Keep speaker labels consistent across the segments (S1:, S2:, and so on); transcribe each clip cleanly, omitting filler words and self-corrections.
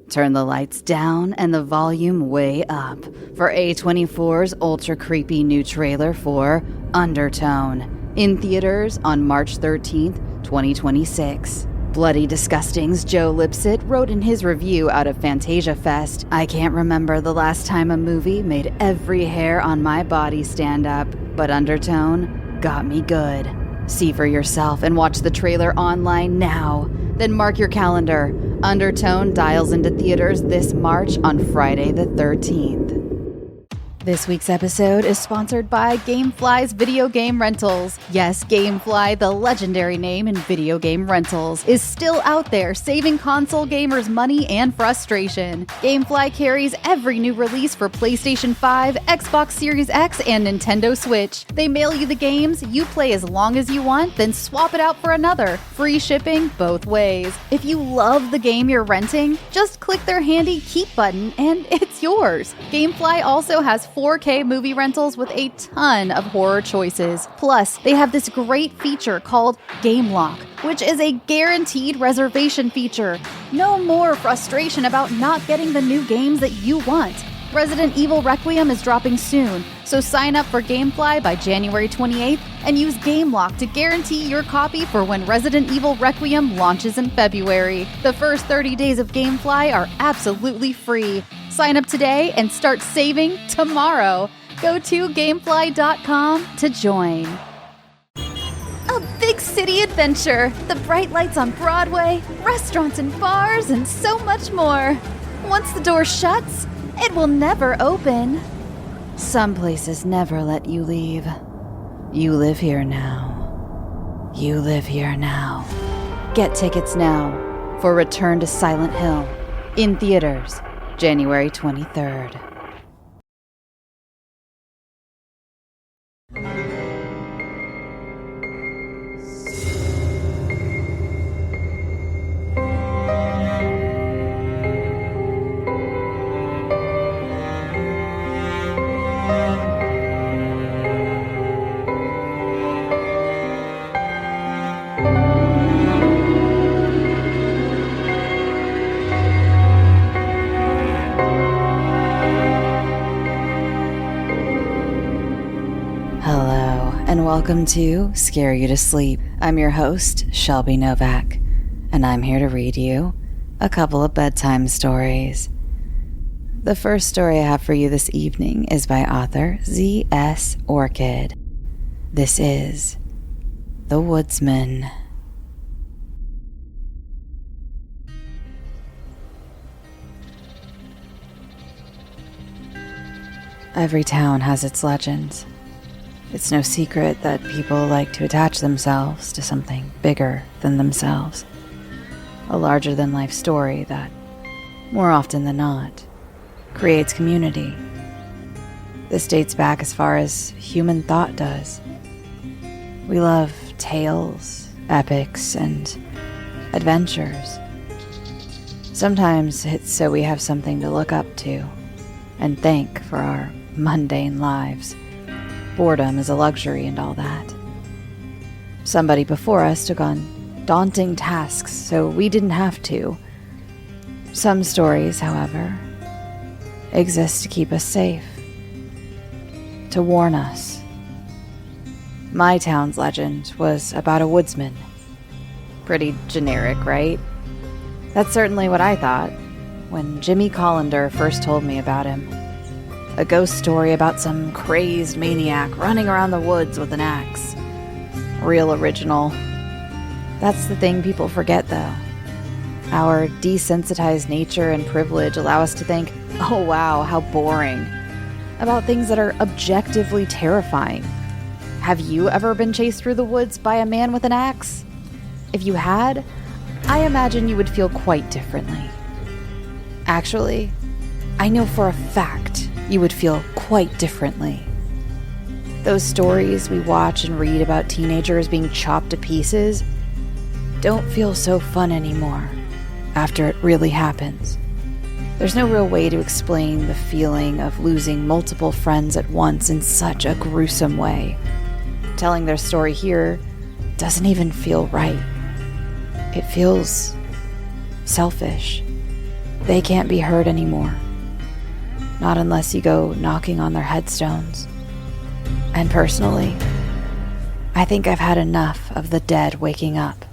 S1: Turn the lights down and the volume way up for A24's ultra creepy new trailer for Undertone, in theaters on March 13th, 2026. Bloody Disgusting's Joe Lipsett wrote in his review out of Fantasia Fest, "I can't remember the last time a movie made every hair on my body stand up, but Undertone got me good. See for yourself and watch the trailer online now. Then mark your calendar. Undertone dials into theaters this March on Friday the 13th. This week's episode is sponsored by Gamefly's Video Game Rentals. Yes, Gamefly, the legendary name in video game rentals, is still out there saving console gamers money and frustration. Gamefly carries every new release for PlayStation 5, Xbox Series X, and Nintendo Switch. They mail you the games, you play as long as you want, then swap it out for another. Free shipping both ways. If you love the game you're renting, just click their handy Keep button and it's yours. Gamefly also has 4K movie rentals with a ton of horror choices. Plus, they have this great feature called Game Lock, which is a guaranteed reservation feature. No more frustration about not getting the new games that you want. Resident Evil Requiem is dropping soon, so sign up for Gamefly by January 28th and use Game Lock to guarantee your copy for when Resident Evil Requiem launches in February. The first 30 days of Gamefly are absolutely free. Sign up today and start saving tomorrow. Go to Gamefly.com to join. A big city adventure, the bright lights on Broadway, restaurants and bars, and so much more. Once the door shuts, it will never open. Some places never let you leave. You live here now. You live here now. Get tickets now for Return to Silent Hill in theaters, January 23rd. Welcome to Scare You to Sleep. I'm your host, Shelby Novak, and I'm here to read you a couple of bedtime stories. The first story I have for you this evening is by author Z.S. Orchid. This is The Woodsman. Every town has its legends. It's no secret that people like to attach themselves to something bigger than themselves. A larger-than-life story that, more often than not, creates community. This dates back as far as human thought does. We love tales, epics, and adventures. Sometimes it's so we have something to look up to and thank for our mundane lives. Boredom is a luxury and all that. Somebody before us took on daunting tasks, so we didn't have to. Some stories, however, exist to keep us safe, to warn us. My town's legend was about a woodsman. Pretty generic, right? That's certainly what I thought when Jimmy Collender first told me about him. A ghost story about some crazed maniac running around the woods with an axe. Real original. That's the thing people forget, though. Our desensitized nature and privilege allow us to think, oh wow, how boring, about things that are objectively terrifying. Have you ever been chased through the woods by a man with an axe? If you had, I imagine you would feel quite differently. Actually, I know for a fact you would feel quite differently. Those stories we watch and read about teenagers being chopped to pieces don't feel so fun anymore after it really happens. There's no real way to explain the feeling of losing multiple friends at once in such a gruesome way. Telling their story here doesn't even feel right. It feels selfish.
S2: They can't be heard anymore. Not unless you go knocking on their headstones. And personally, I think I've had enough of the dead waking up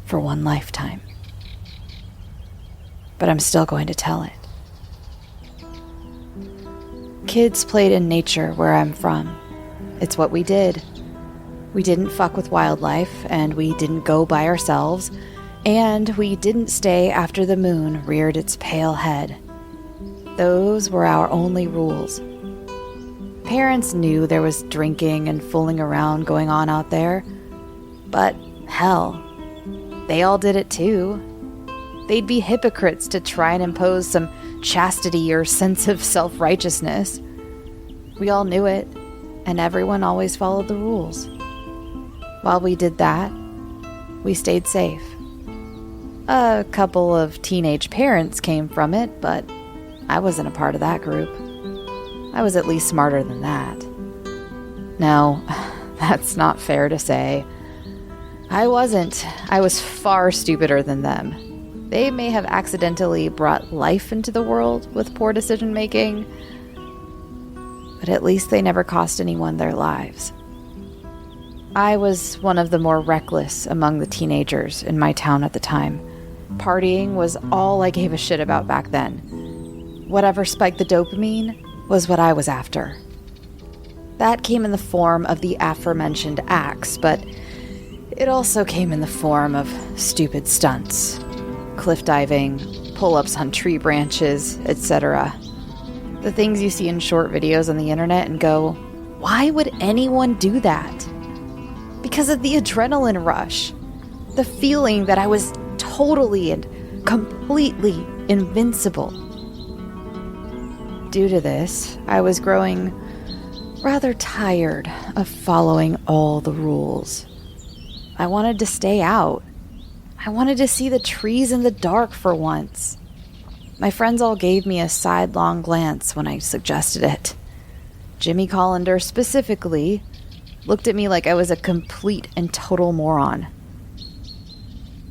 S2: for one lifetime. But I'm still going to tell it. Kids played in nature where I'm from. It's what we did. We didn't fuck with wildlife, and we didn't go by ourselves, and we didn't stay after the moon reared its pale head. Those were our only rules. Parents knew there was drinking and fooling around going on out there, but hell, they all did it too. They'd be hypocrites to try and impose some chastity or sense of self-righteousness. We all knew it, and everyone always followed the rules. While we did that, we stayed safe. A couple of teenage parents came from it, but I wasn't a part of that group. I was at least smarter than that. No, that's not fair to say. I wasn't. I was far stupider than them. They may have accidentally brought life into the world with poor decision-making, but at least they never cost anyone their lives. I was one of the more reckless among the teenagers in my town at the time. Partying was all I gave a shit about back then. Whatever spiked the dopamine was what I was after. That came in the form of the aforementioned acts, but it also came in the form of stupid stunts. Cliff diving, pull-ups on tree branches, etc. The things you see in short videos on the internet and go, why would anyone do that? Because of the adrenaline rush. The feeling that I was totally and completely invincible. Due to this, I was growing rather tired of following all the rules. I wanted to stay out. I wanted to see the trees in the dark for once. My friends all gave me a sidelong glance when I suggested it. Jimmy Collender specifically looked at me like I was a complete and total moron.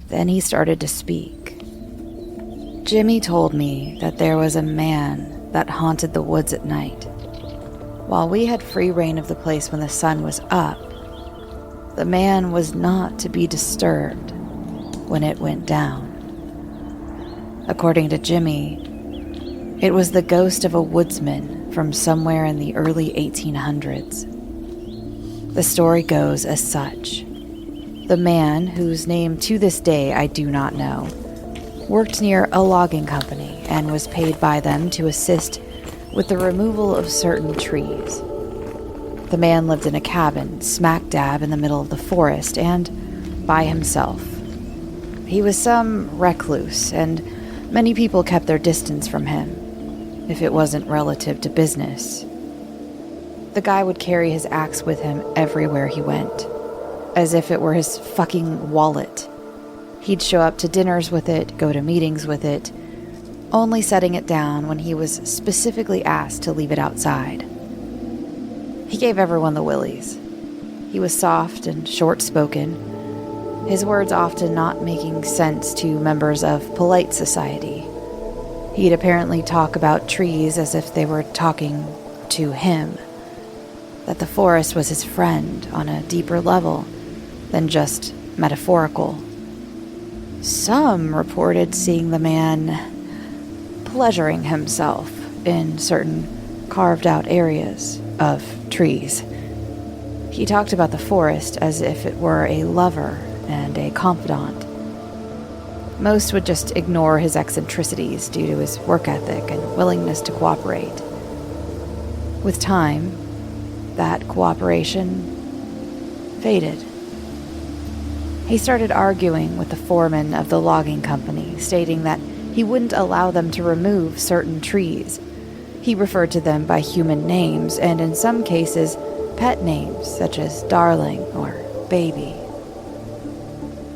S2: Then he started to speak. Jimmy told me that there was a man that haunted the woods at night. While we had free reign of the place when the sun was up, the man was not to be disturbed when it went down. According to Jimmy, it was the ghost of a woodsman from somewhere in the early 1800s. The story goes as such. The man, whose name to this day I do not know, worked near a logging company and was paid by them to assist with the removal of certain trees. The man lived in a cabin smack dab in the middle of the forest and by himself. He was some recluse, and many people kept their distance from him, if it wasn't relative to business. The guy would carry his axe with him everywhere he went, as if it were his fucking wallet. He'd show up to dinners with it, go to meetings with it, only setting it down when he was specifically asked to leave it outside. He gave everyone the willies. He was soft and short-spoken, his words often not making sense to members of polite society. He'd apparently talk about trees as if they were talking to him, that the forest was his friend on a deeper level than just metaphorical. Some reported seeing the man pleasuring himself in certain carved-out areas of trees. He talked about the forest as if it were a lover and a confidant. Most would just ignore his eccentricities due to his work ethic and willingness to cooperate. With time, that cooperation faded. He started arguing with the foreman of the logging company, stating that he wouldn't allow them to remove certain trees. He referred to them by human names, and in some cases, pet names such as darling or baby.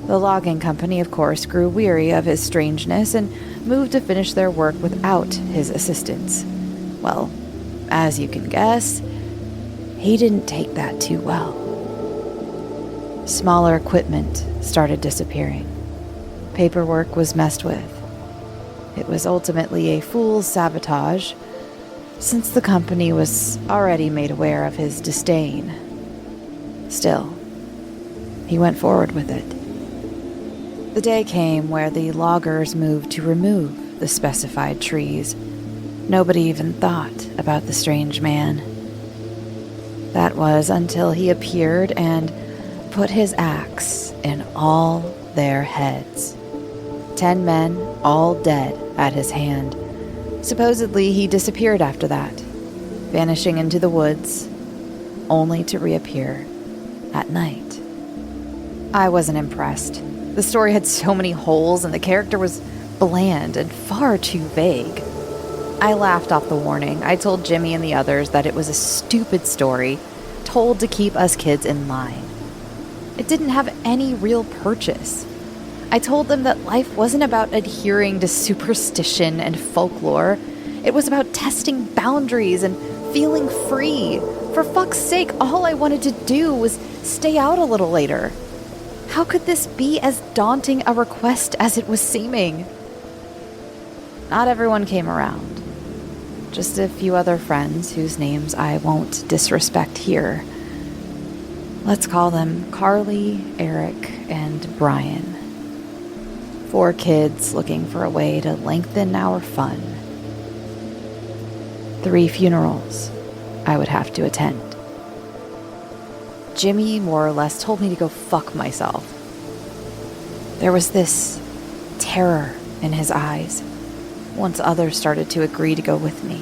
S2: The logging company, of course, grew weary of his strangeness and moved to finish their work without his assistance. Well, as you can guess, he didn't take that too well. Smaller equipment started disappearing. Paperwork was messed with. It was ultimately a fool's sabotage, since the company was already made aware of his disdain. Still, he went forward with it. The day came where the loggers moved to remove the specified trees. Nobody even thought about the strange man. That was until he appeared and put his axe in all their heads. 10 men, all dead at his hand. Supposedly, he disappeared after that, vanishing into the woods, only to reappear at night. I wasn't impressed. The story had so many holes and the character was bland and far too vague. I laughed off the warning. I told Jimmy and the others that it was a stupid story, told to keep us kids in line. It didn't have any real purchase. I told them that life wasn't about adhering to superstition and folklore. It was about testing boundaries and feeling free. For fuck's sake, all I wanted to do was stay out a little later. How could this be as daunting a request as it was seeming? Not everyone came around. Just a few other friends whose names I won't disrespect here. Let's call them Carly, Eric, and Brian. 4 kids looking for a way to lengthen our fun. 3 funerals I would have to attend. Jimmy more or less told me to go fuck myself. There was this terror in his eyes once others started to agree to go with me.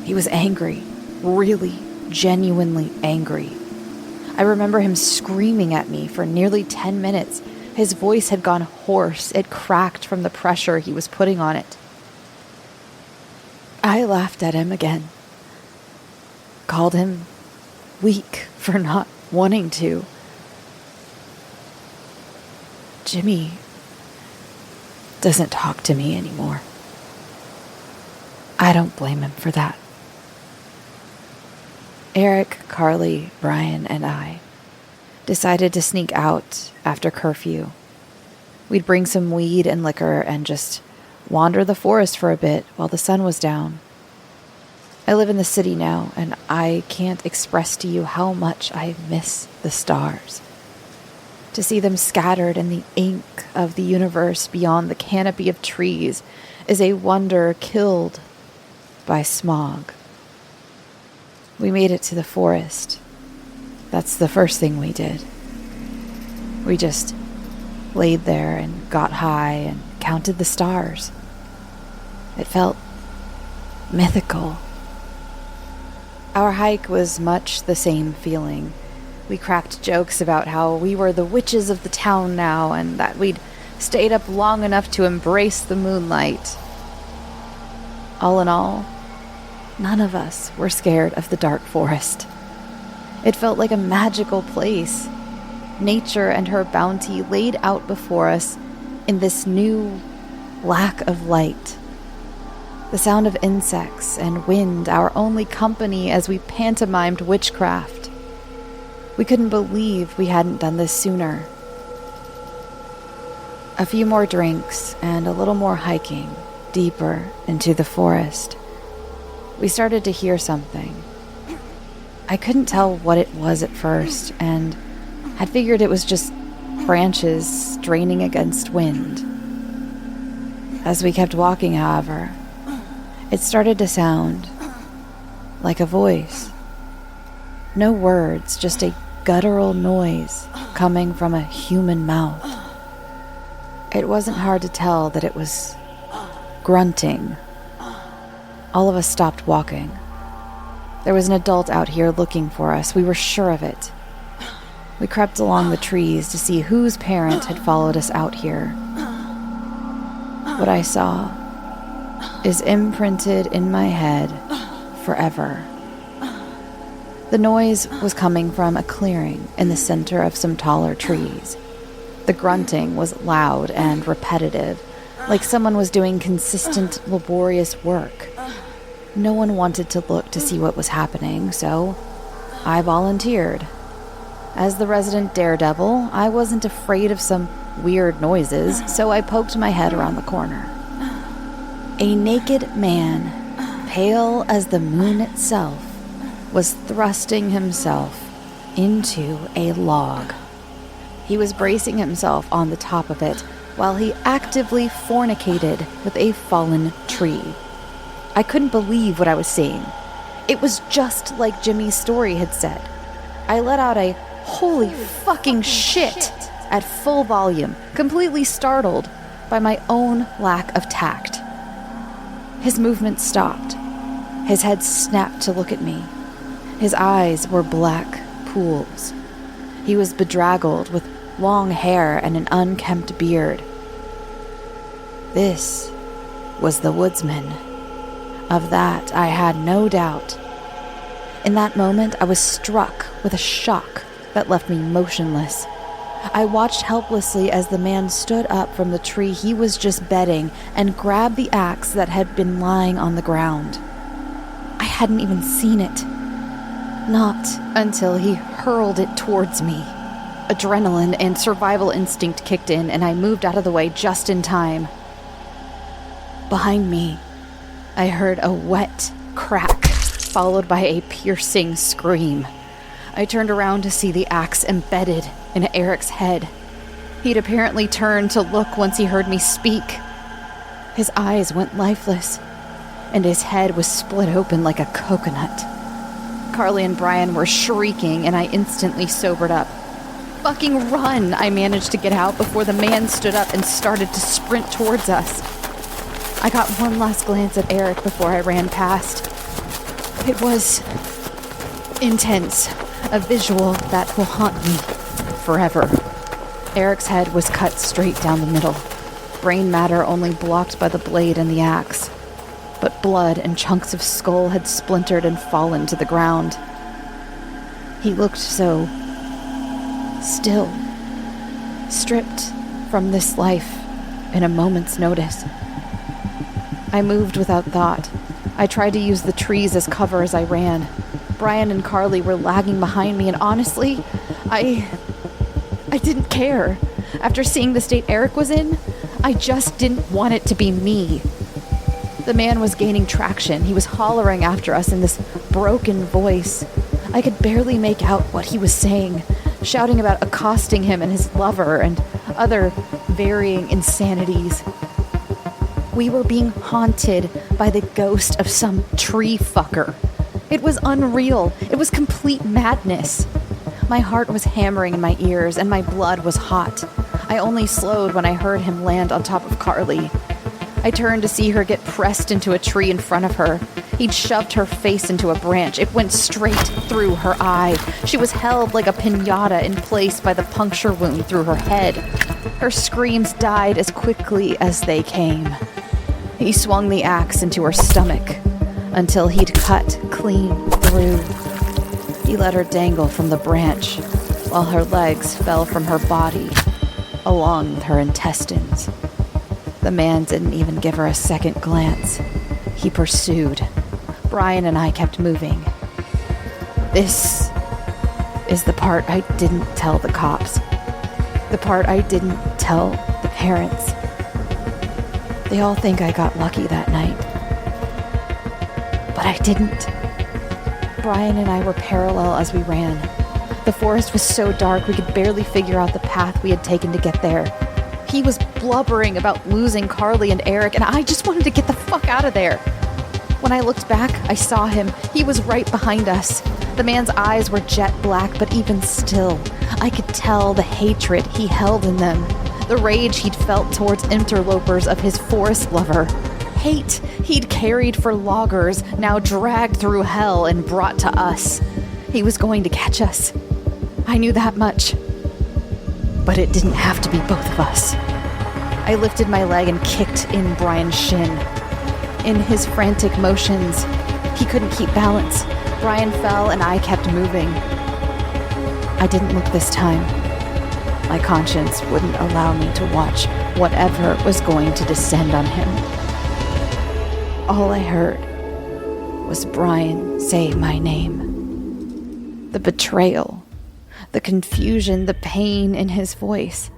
S2: He was angry, really, genuinely angry. I remember him screaming at me for nearly 10 minutes. His voice had gone hoarse. It cracked from the pressure he was putting on it. I laughed at him again. Called him weak for not wanting to. Jimmy doesn't talk to me anymore. I don't blame him for that. Eric, Carly, Brian, and I decided to sneak out after curfew. We'd bring some weed and liquor and just wander the forest for a bit while the sun was down. I live in the city now, and I can't express to you how much I miss the stars. To see them scattered in the ink of the universe beyond the canopy of trees is a wonder killed by smog. We made it to the forest. That's the first thing we did. We just laid there and got high and counted the stars. It felt mythical. Our hike was much the same feeling. We cracked jokes about how we were the witches of the town now and that we'd stayed up long enough to embrace the moonlight. All in all, none of us were scared of the dark forest. It felt like a magical place. Nature and her bounty laid out before us in this new lack of light. The sound of insects and wind, our only company as we pantomimed witchcraft. We couldn't believe we hadn't done this sooner. A few more drinks and a little more hiking deeper into the forest. We started to hear something. I couldn't tell what it was at first, and had figured it was just branches straining against wind. As we kept walking, however, it started to sound like a voice. No words, just a guttural noise coming from a human mouth. It wasn't hard to tell that it was grunting. All of us stopped walking. There was an adult out here looking for us. We were sure of it. We crept along the trees to see whose parent had followed us out here. What I saw is imprinted in my head forever. The noise was coming from a clearing in the center of some taller trees. The grunting was loud and repetitive, like someone was doing consistent, laborious work. No one wanted to look to see what was happening, so I volunteered. As the resident daredevil, I wasn't afraid of some weird noises, so I poked my head around the corner. A naked man, pale as the moon itself, was thrusting himself into a log. He was bracing himself on the top of it while he actively fornicated with a fallen tree. I couldn't believe what I was seeing. It was just like Jimmy's story had said. I let out a "holy fucking shit" at full volume, completely startled by my own lack of tact. His movement stopped. His head snapped to look at me. His eyes were black pools. He was bedraggled with long hair and an unkempt beard. This was the Woodsman. Of that, I had no doubt. In that moment, I was struck with a shock that left me motionless. I watched helplessly as the man stood up from the tree he was just bedding and grabbed the axe that had been lying on the ground. I hadn't even seen it. Not until he hurled it towards me. Adrenaline and survival instinct kicked in, and I moved out of the way just in time. Behind me, I heard a wet crack, followed by a piercing scream. I turned around to see the axe embedded in Eric's head. He'd apparently turned to look once he heard me speak. His eyes went lifeless, and his head was split open like a coconut. Carly and Brian were shrieking, and I instantly sobered up. "Fucking run!" I managed to get out before the man stood up and started to sprint towards us. I got one last glance at Eric before I ran past. It was intense, a visual that will haunt me forever. Eric's head was cut straight down the middle, brain matter only blocked by the blade and the axe. But blood and chunks of skull had splintered and fallen to the ground. He looked so still, stripped from this life in a moment's notice. I moved without thought. I tried to use the trees as cover as I ran. Brian and Carly were lagging behind me, and honestly, I didn't care. After seeing the state Eric was in, I just didn't want it to be me. The man was gaining traction. He was hollering after us in this broken voice. I could barely make out what he was saying, shouting about accosting him and his lover and other varying insanities. We were being haunted by the ghost of some tree fucker. It was unreal. It was complete madness. My heart was hammering in my ears and my blood was hot. I only slowed when I heard him land on top of Carly. I turned to see her get pressed into a tree in front of her. He'd shoved her face into a branch. It went straight through her eye. She was held like a piñata in place by the puncture wound through her head. Her screams died as quickly as they came. He swung the axe into her stomach until he'd cut clean through. He let her dangle from the branch while her legs fell from her body along with her intestines. The man didn't even give her a second glance. He pursued. Brian and I kept moving. This is the part I didn't tell the cops. The part I didn't tell the parents. They all think I got lucky that night. But I didn't. Brian and I were parallel as we ran. The forest was so dark we could barely figure out the path we had taken to get there. He was blubbering about losing Carly and Eric, and I just wanted to get the fuck out of there. When I looked back, I saw him. He was right behind us. The man's eyes were jet black, but even still, I could tell the hatred he held in them. The rage he'd felt towards interlopers of his forest lover. Hate he'd carried for loggers, now dragged through hell and brought to us. He was going to catch us. I knew that much. But it didn't have to be both of us. I lifted my leg and kicked in Brian's shin. In his frantic motions, he couldn't keep balance. Brian fell and I kept moving. I didn't look this time. My conscience wouldn't allow me to watch whatever was going to descend on him. All I heard was Brian say my name. The betrayal, the confusion, the pain in his voice.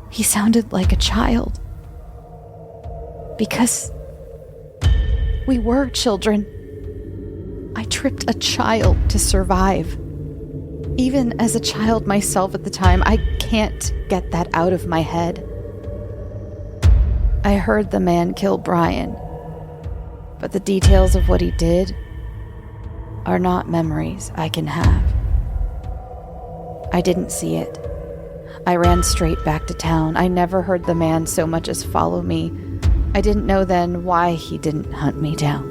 S2: He sounded like a child. Because We were children. I tripped a child to survive. Even as a child myself at the time, I can't get that out of my head. I heard the man kill Brian, but the details of what he did are not memories I can have. I didn't see it. I ran straight back to town. I never heard the man so much as follow me. I didn't know then why he didn't hunt me down.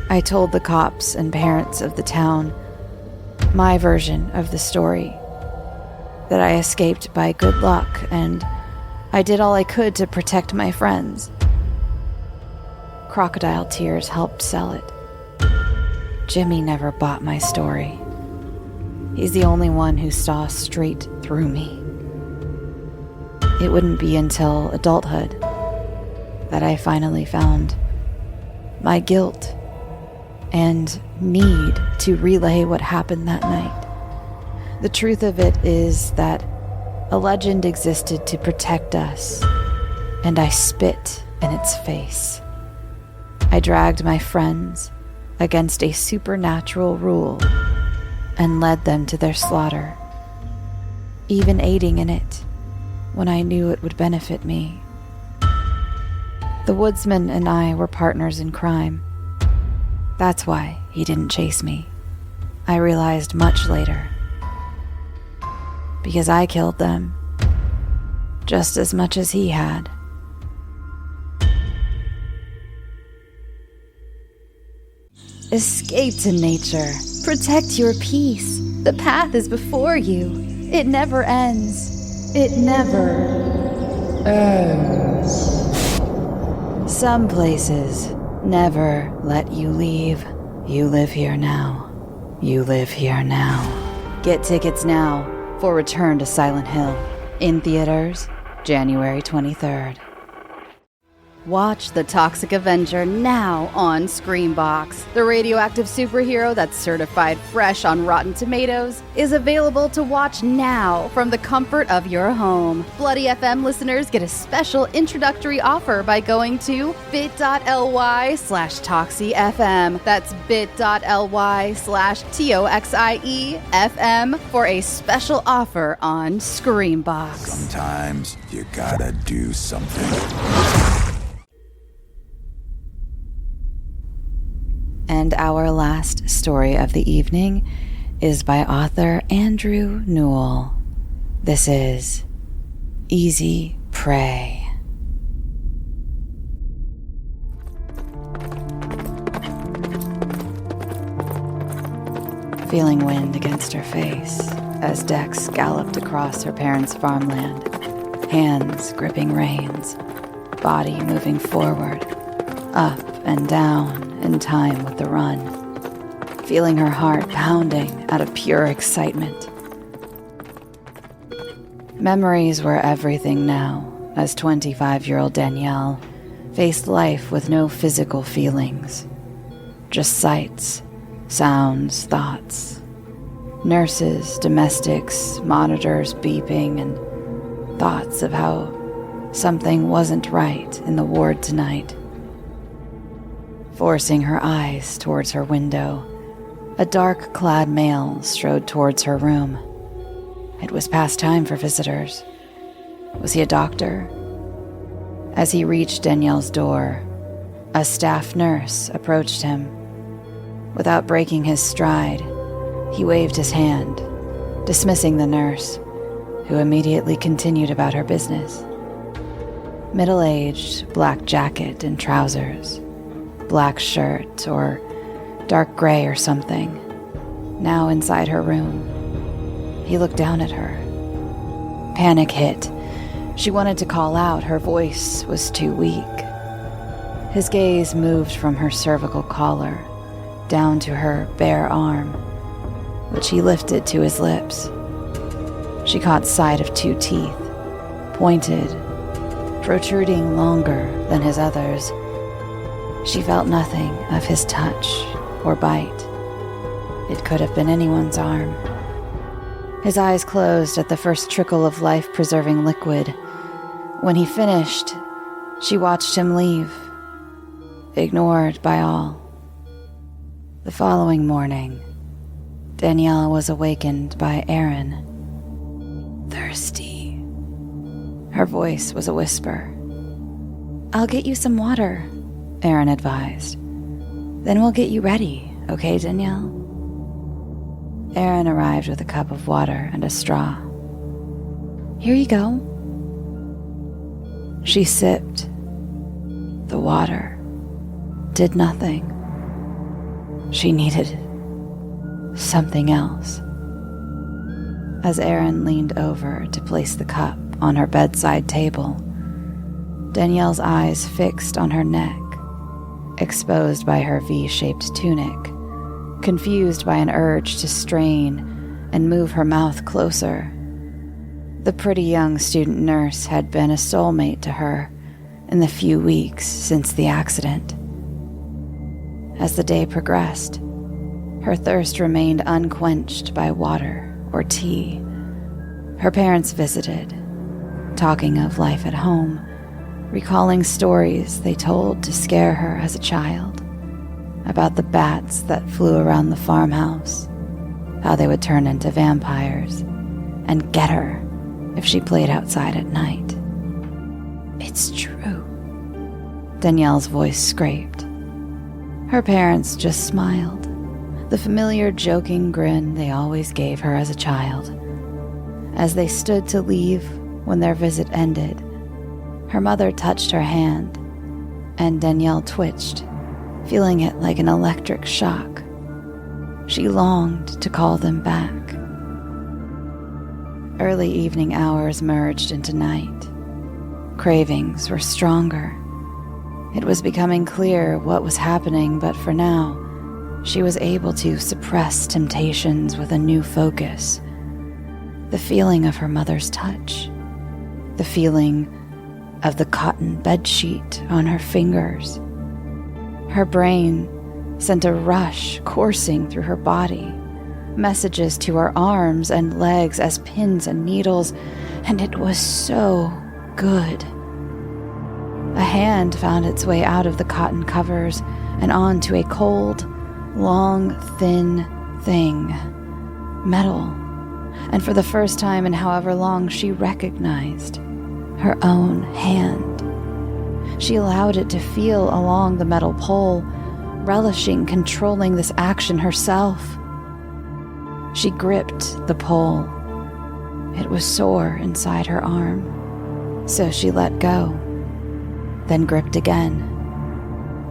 S2: I told the cops and parents of the town my version of the story, that I escaped by good luck and I did all I could to protect my friends. Crocodile tears helped sell it. Jimmy never bought my story. He's the only one who saw straight through me. It wouldn't be until adulthood that I finally found my guilt and need to relay what happened that night. The truth of it is that a legend existed to protect us, and I spit in its face. I dragged my friends against a supernatural rule and led them to their slaughter, even aiding in it when I knew it would benefit me. The Woodsman and I were partners in crime. That's why he didn't chase me. I realized much later. Because I killed them just as much as he had.
S1: Escape to nature. Protect your peace. The path is before you. It never ends. It never ends. Some places never let you leave. You live here now. You live here now. Get tickets now for Return to Silent Hill. In theaters, January 23rd. Watch The Toxic Avenger now on Screambox. The radioactive superhero that's certified fresh on Rotten Tomatoes is available to watch now from the comfort of your home. Bloody FM listeners get a special introductory offer by going to bit.ly/ToxyFM. That's bit.ly/ToxieFM for a special offer on Screambox.
S3: Sometimes you gotta do something.
S1: And our last story of the evening is by author Andrew Newall. This is Easy Prey. Feeling wind against her face as Dex galloped across her parents' farmland, hands gripping reins, body moving forward, up and down in time with the run, feeling her heart pounding out of pure excitement. Memories were everything now, as 25-year-old Danielle faced life with no physical feelings, just sights, sounds, thoughts. Nurses, domestics, monitors beeping, and thoughts of how something wasn't right in the ward tonight. Forcing her eyes towards her window, a dark-clad male strode towards her room. It was past time for visitors. Was he a doctor? As he reached Danielle's door, a staff nurse approached him. Without breaking his stride, he waved his hand, dismissing the nurse, who immediately continued about her business. Middle-aged, black jacket and trousers, black shirt or dark gray or something, now inside her room. He looked down at her. Panic hit. She wanted to call out. Her voice was too weak. His gaze moved from her cervical collar down to her bare arm, which he lifted to his lips. She caught sight of 2 teeth, pointed, protruding longer than his others. She felt nothing of his touch or bite. It could have been anyone's arm. His eyes closed at the first trickle of life-preserving liquid. When he finished, she watched him leave.
S2: ignored by all. The following morning, Danielle was awakened by Aaron. "Thirsty." Her voice was a whisper. "I'll get you some water," Aaron advised. "Then we'll get you ready, okay, Danielle?" Aaron arrived with a cup of water and a straw. "Here you go." She sipped. The water did nothing. She needed something else. As Aaron leaned over to place the cup on her bedside table, Danielle's eyes fixed on her neck, exposed by her V-shaped tunic, confused by an urge to strain and move her mouth closer. The pretty young student nurse had been a soulmate to her in the few weeks since the accident. As the day progressed, her thirst remained unquenched by water or tea. Her parents visited, talking of life at home, recalling stories they told to scare her as a child, about the bats that flew around the farmhouse, how they would turn into vampires and get her if she played outside at night. "It's true," Danielle's voice scraped. Her parents just smiled, the familiar joking grin they always gave her as a child. As they stood to leave when their visit ended, her mother touched her hand, and Danielle twitched, feeling it like an electric shock. She longed to call them back. Early evening hours merged into night. Cravings were stronger. It was becoming clear what was happening, but for now, she was able to suppress temptations with a new focus. The feeling of her mother's touch. The feeling of the cotton bedsheet on her fingers. Her brain sent a rush coursing through her body, messages to her arms and legs as pins and needles, and it was so good. A hand found its way out of the cotton covers and onto a cold, long, thin thing. Metal. And for the first time in however long, she recognized her own hand. She allowed it to feel along the metal pole, relishing controlling this action herself. She gripped the pole. It was sore inside her arm, so she let go, then gripped again.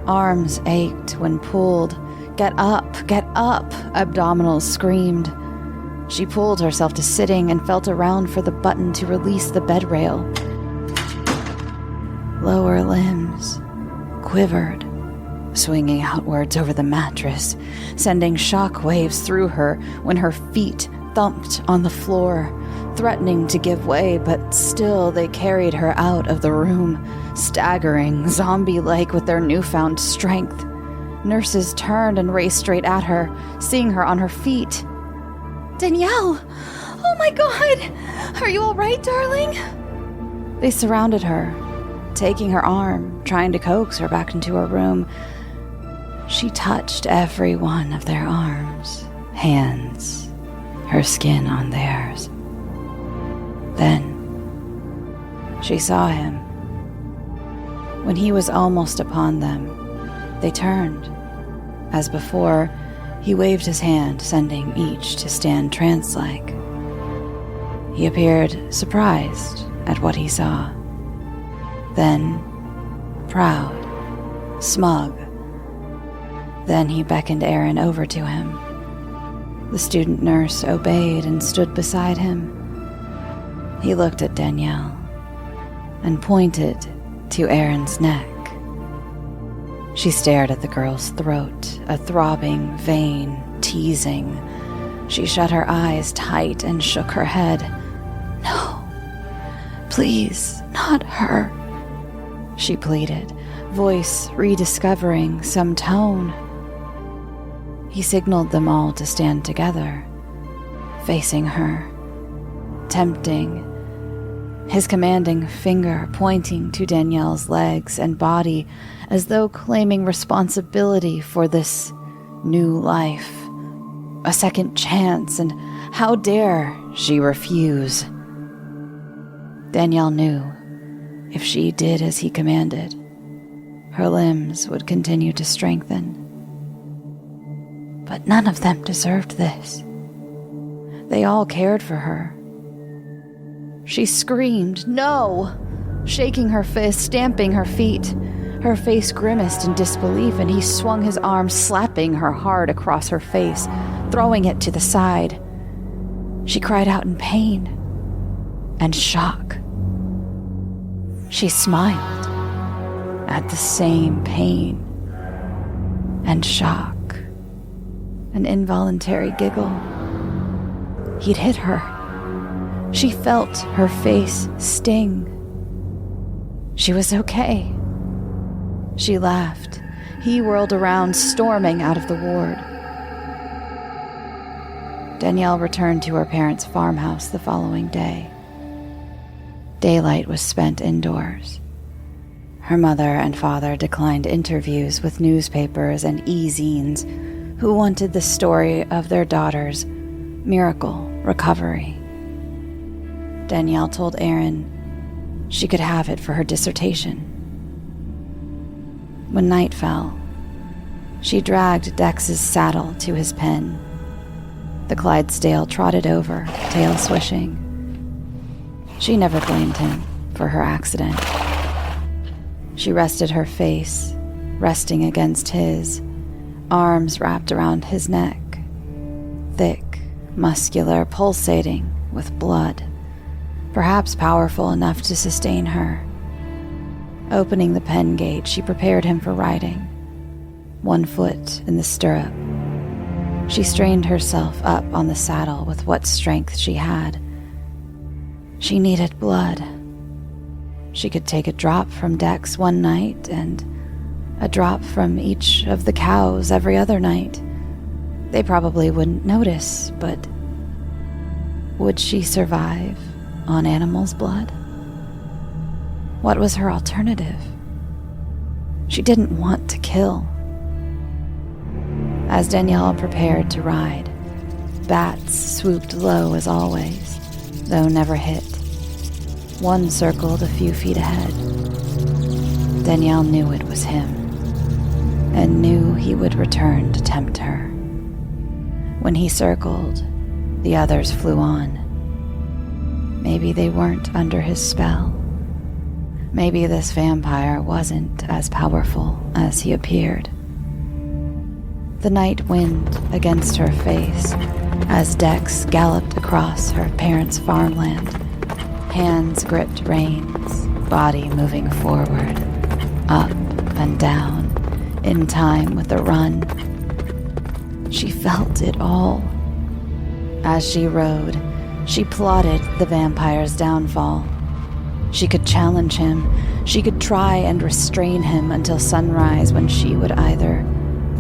S2: Arms ached when pulled. Get up, abdominals screamed. She pulled herself to sitting and felt around for the button to release the bed rail. Lower limbs quivered, swinging outwards over the mattress, sending shock waves through her when her feet thumped on the floor, threatening to give way, but still they carried her out of the room, staggering, zombie-like with their newfound strength. Nurses turned and raced straight at her, seeing her on her feet. "Danielle! Oh my God! Are you all right, darling?" They surrounded her, taking her arm, trying to coax her back into her room. She touched every one of their arms, hands, her skin on theirs. Then she saw him. When he was almost upon them, they turned. As before, he waved his hand, sending each to stand trance-like. He appeared surprised at what he saw. Then, proud, smug. Then he beckoned Aaron over to him. The student nurse obeyed and stood beside him. He looked at Danielle and pointed to Aaron's neck. She stared at the girl's throat, a throbbing vein, teasing. She shut her eyes tight and shook her head. "No, please, not her," she pleaded, voice rediscovering some tone. He signaled them all to stand together, facing her, tempting, his commanding finger pointing to Danielle's legs and body as though claiming responsibility for this new life, a second chance, and how dare she refuse? Danielle knew if she did as he commanded, her limbs would continue to strengthen. But none of them deserved this. They all cared for her. She screamed, "No!" shaking her fist, stamping her feet. Her face grimaced in disbelief, and he swung his arm, slapping her hard across her face, throwing it to the side. She cried out in pain and shock. She smiled at the same pain and shock. An involuntary giggle. He'd hit her. She felt her face sting. She was okay. She laughed. He whirled around, storming out of the ward. Danielle returned to her parents' farmhouse the following day. Daylight was spent indoors. Her mother and father declined interviews with newspapers and e-zines who wanted the story of their daughter's miracle recovery. Danielle told Aaron she could have it for her dissertation. When night fell, she dragged Dex's saddle to his pen. The Clydesdale trotted over, tail swishing. She never blamed him for her accident. She rested her face, resting against his, arms wrapped around his neck, thick, muscular, pulsating with blood, perhaps powerful enough to sustain her. Opening the pen gate, she prepared him for riding, one foot in the stirrup. She strained herself up on the saddle with what strength she had. She needed blood. She could take a drop from Dex one night and a drop from each of the cows every other night. They probably wouldn't notice, but would she survive on animals' blood? What was her alternative? She didn't want to kill. As Danielle prepared to ride, bats swooped low as always, though never hit. One circled a few feet ahead. Danielle knew it was him, and knew he would return to tempt her. When he circled, the others flew on. Maybe they weren't under his spell. Maybe this vampire wasn't as powerful as he appeared. The night wind against her face as Dex galloped across her parents' farmland. Hands gripped reins, body moving forward, up and down, in time with the run. She felt it all. As she rode, she plotted the vampire's downfall. She could challenge him. She could try and restrain him until sunrise, when she would either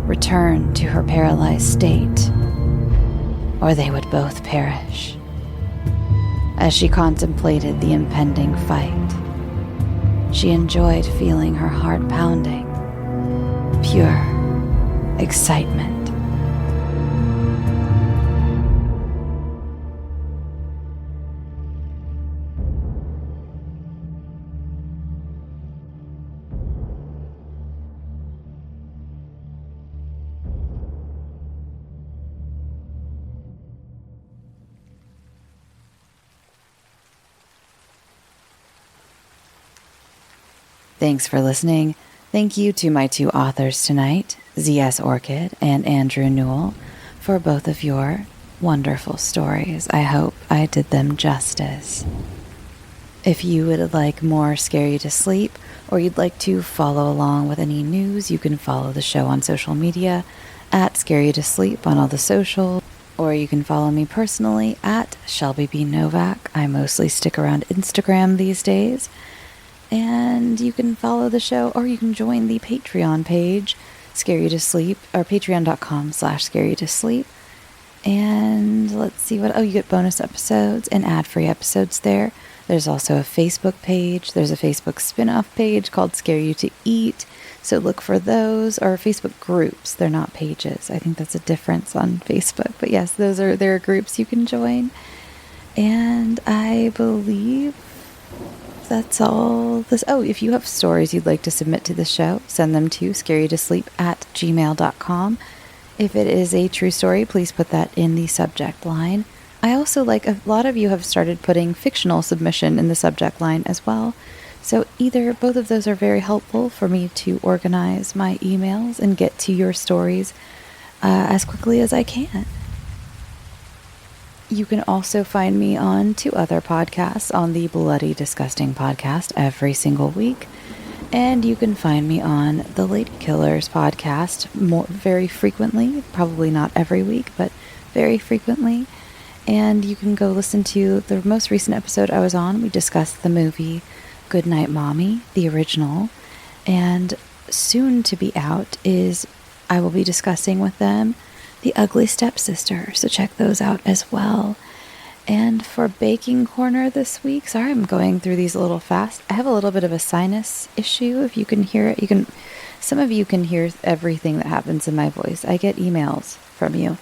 S2: return to her paralyzed state, or they would both perish. As she contemplated the impending fight, she enjoyed feeling her heart pounding. Pure excitement. Thanks for listening. Thank you to my two authors tonight, Z.S. Orchid and Andrew Newall, for both of your wonderful stories. I hope I did them justice. If you would like more Scare You to Sleep, or you'd like to follow along with any news, you can follow the show on social media at Scare You to Sleep on all the socials, or you can follow me personally at Shelby B. Novak. I mostly stick around Instagram these days. And you can follow the show, or you can join the Patreon page, Scare You to Sleep, or patreon.com/Scare You to Sleep. And let's see you get bonus episodes and ad-free episodes there. There's also a Facebook page. There's a Facebook spin-off page called Scare You to Eat. So look for those, or Facebook groups. They're not pages. I think that's a difference on Facebook. But yes, there are groups you can join. And I believe that's all this. Oh, if you have stories you'd like to submit to the show, send them to scareyoutosleep@gmail.com. If it is a true story, please put that in the subject line. I also like a lot of you have started putting fictional submission in the subject line as well. So both of those are very helpful for me to organize my emails and get to your stories as quickly as I can. You can also find me on 2 other podcasts, on the Bloody Disgusting podcast every single week. And you can find me on the Lady Killers podcast very frequently, probably not every week, but very frequently. And you can go listen to the most recent episode I was on. We discussed the movie Goodnight Mommy, the original. And soon to be out is I will be discussing with them The Ugly Stepsister. So check those out as well. And for Baking Corner this week, sorry I'm going through these a little fast. I have a little bit of a sinus issue. If you can hear it, some of you can hear everything that happens in my voice. I get emails from you.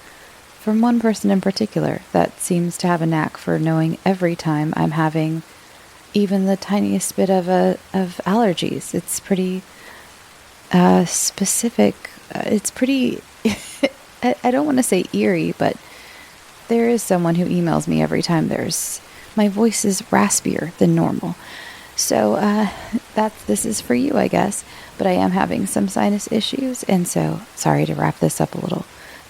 S2: From one person in particular that seems to have a knack for knowing every time I'm having even the tiniest bit of allergies. It's pretty specific. It's pretty, I don't want to say eerie, but there is someone who emails me every time my voice is raspier than normal. So this is for you, I guess. But I am having some sinus issues, and so sorry to wrap this up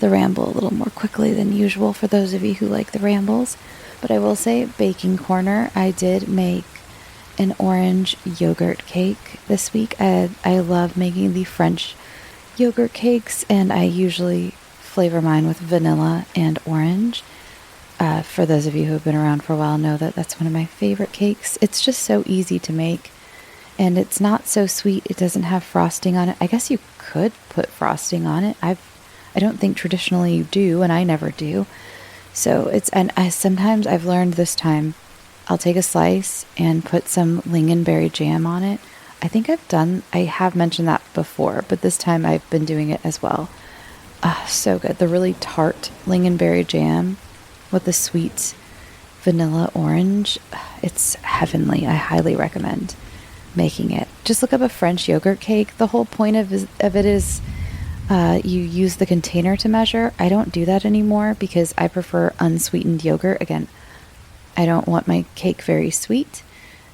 S2: the ramble a little more quickly than usual for those of you who like the rambles. But I will say, Baking Corner, I did make an orange yogurt cake this week. I love making the French yogurt cakes, and I usually flavor mine with vanilla and orange. For those of you who have been around for a while know that that's one of my favorite cakes. It's just so easy to make, and it's not so sweet. It doesn't have frosting on it. I guess you could put frosting on it. I don't think traditionally you do, and I never do. So sometimes I've learned this time, I'll take a slice and put some lingonberry jam on it. I think I have mentioned that before, but this time I've been doing it as well. So good. The really tart lingonberry jam with the sweet vanilla orange. It's heavenly. I highly recommend making it. Just look up a French yogurt cake. The whole point of it is you use the container to measure. I don't do that anymore because I prefer unsweetened yogurt. Again, I don't want my cake very sweet.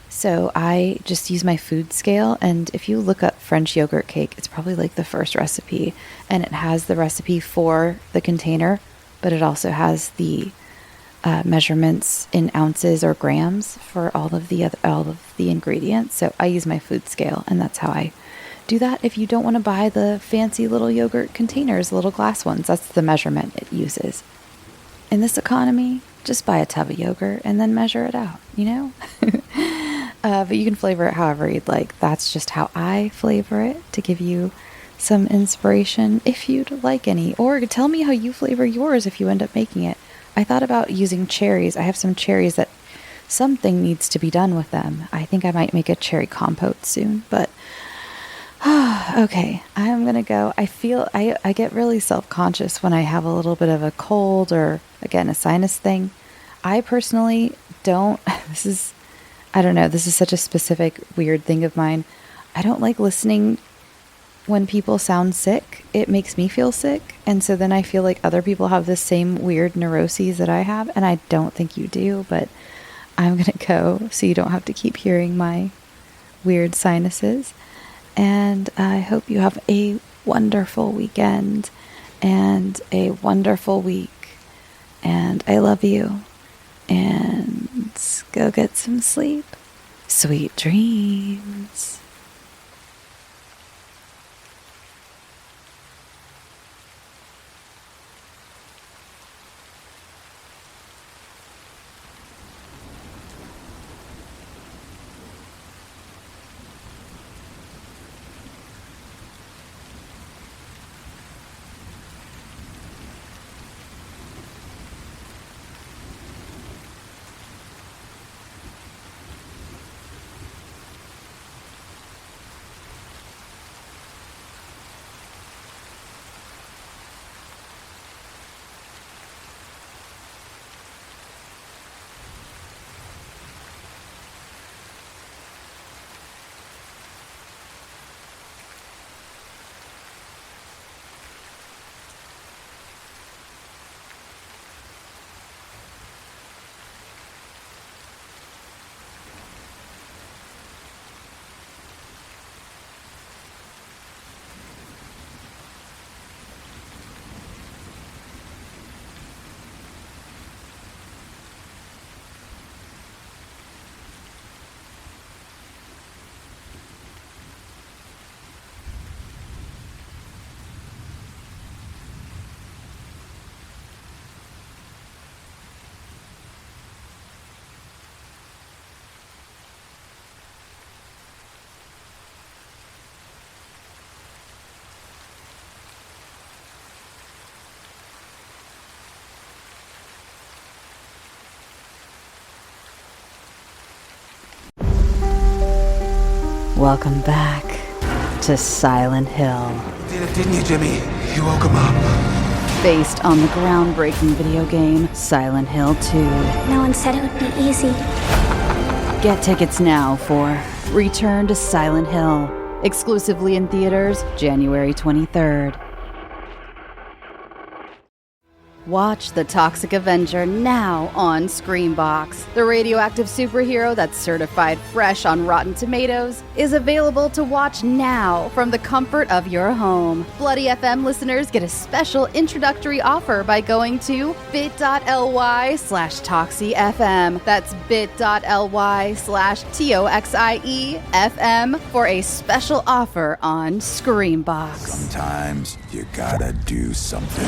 S2: So I just use my food scale. And if you look up French yogurt cake, it's probably like the first recipe. And it has the recipe for the container, but it also has the measurements in ounces or grams for all of the ingredients. So I use my food scale, and that's how I do that. If you don't want to buy the fancy little yogurt containers, little glass ones, that's the measurement it uses. In this economy, just buy a tub of yogurt and then measure it out, But you can flavor it however you'd like. That's just how I flavor it, to give you some inspiration if you'd like any. Or tell me how you flavor yours if you end up making it. I thought about using cherries. I have some cherries that something needs to be done with them. I think I might make a cherry compote soon, but okay, I'm gonna go. I feel I get really self-conscious when I have a little bit of a cold or, again, a sinus thing. I personally don't, I don't know, this is such a specific weird thing of mine. I don't like listening when people sound sick. It makes me feel sick. And so then I feel like other people have the same weird neuroses that I have. And I don't think you do, but I'm going to go so you don't have to keep hearing my weird sinuses. And I hope you have a wonderful weekend and a wonderful week. And I love you. And go get some sleep. Sweet dreams.
S1: Welcome back to Silent Hill.
S3: You did it, didn't you, Jimmy? You woke him up.
S1: Based on the groundbreaking video game Silent Hill 2.
S4: No one said it would be easy.
S1: Get tickets now for Return to Silent Hill, exclusively in theaters January 23rd. Watch The Toxic Avenger now on Screambox. The radioactive superhero that's certified fresh on Rotten Tomatoes is available to watch now from the comfort of your home. Bloody FM listeners get a special introductory offer by going to bit.ly/ToxyFM. That's bit.ly/ToxieFM for a special offer on Screambox.
S3: Sometimes you gotta do something.